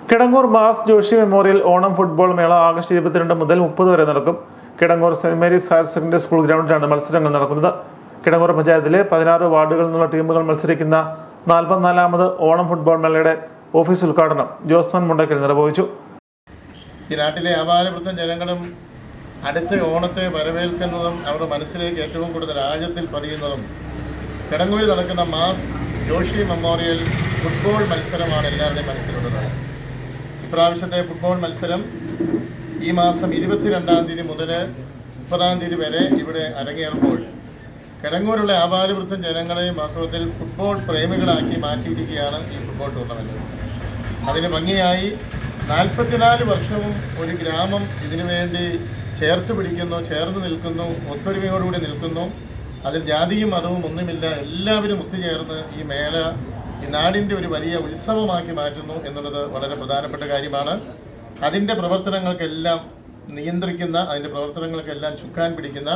Kidangoor mass Joshi memorial Onam football മേള August 22 മുതൽ 30 വരെ നടക്കും. Kidangoor saint Mary's higher secondary school ഗ്രൗണ്ടിലാണ് മത്സരങ്ങൾ നടക്കുന്നത്. കിടങ്ങൂർ പഞ്ചായത്തിലെ 16 വാർഡുകളിൽ നിന്നുള്ള ടീമുകൾ മത്സരിക്കുന്ന 44ാമത് ഓണം ഫുട്ബോൾ മേളയുടെ ഓഫീസ് ഉദ്ഘാടനം ജോസ്മൻ മുണ്ടക്കൽ നിർവഹിച്ചു. ഈ നാട്ടിലെ ആപാലവൃത്തം ജനങ്ങളും അടുത്ത ഓണത്തെ വരവേൽക്കുന്നതും അവരുടെ മനസ്സിലേക്ക് ഏറ്റവും കൂടുതൽ ആഴത്തിൽ പതിയുന്നതും കിടങ്ങൂരിൽ നടക്കുന്ന മാസ് ജോഷി മെമ്മോറിയൽ ഫുട്ബോൾ മത്സരമാണ് എല്ലാവരുടെയും മനസ്സിലുള്ളത്. ഇപ്രാവശ്യത്തെ ഫുട്ബോൾ മത്സരം ഈ മാസം 22-ാം തീയതി മുതൽ 30-ാം തീയതി വരെ ഇവിടെ അരങ്ങേറുമ്പോൾ കിടങ്ങൂരുള്ള ആപാലവൃത്തം ജനങ്ങളെയും വാസ്തവത്തിൽ ഫുട്ബോൾ പ്രേമികളാക്കി മാറ്റിയിരിക്കുകയാണ് ഈ ഫുട്ബോൾ ടൂർണമെൻറ്റ്. അതിന് ഭംഗിയായി 44 വർഷവും ഒരു ഗ്രാമം ഇതിനു വേണ്ടി ചേർത്ത് പിടിക്കുന്നു, ചേർന്ന് നിൽക്കുന്നു, ഒത്തൊരുമയോടുകൂടി നിൽക്കുന്നു. അതിൽ ജാതിയും മതവും ഒന്നുമില്ല, എല്ലാവരും ഒത്തുചേർന്ന് ഈ മേള ഈ നാടിൻ്റെ ഒരു വലിയ ഉത്സവമാക്കി മാറ്റുന്നു എന്നുള്ളത് വളരെ പ്രധാനപ്പെട്ട കാര്യമാണ്. അതിൻ്റെ പ്രവർത്തനങ്ങൾക്കെല്ലാം നിയന്ത്രിക്കുന്ന, അതിൻ്റെ പ്രവർത്തനങ്ങൾക്കെല്ലാം ചുക്കാൻ പിടിക്കുന്ന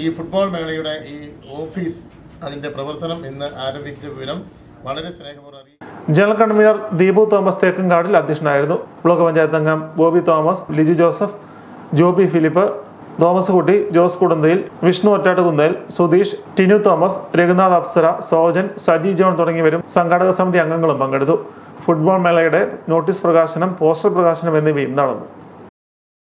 ഈ ഫുട്ബോൾ മേളയുടെ ഈ ഓഫീസ് അതിൻ്റെ പ്രവർത്തനം ഇന്ന് ആരംഭിച്ച വിവരം വളരെ സ്നേഹപൂർവ്വം അറിയിക്കും. ജനറൽ കൺവീനർ ദീപു തോമസ് തേക്കങ്കാടിൽ അധ്യക്ഷനായിരുന്നു. ബ്ലോക്ക് പഞ്ചായത്ത് അംഗം Bobby Thomas, Liju Joseph, Joby Philip, Thomas കുട്ടി, ജോസ് കുടന്തയിൽ, വിഷ്ണു ഒറ്റാട്ടുകുന്നേൽ, സുധീഷ്, ടിനു തോമസ്, രഘുനാഥ് അപ്സര, സോജൻ, സജി ജോൺ തുടങ്ങിയവരും സംഘാടക സമിതി അംഗങ്ങളും പങ്കെടുത്തു. ഫുട്ബോൾ മേളയുടെ നോട്ടീസ് പ്രകാശനം, പോസ്റ്റർ പ്രകാശനം എന്നിവയും നടന്നു.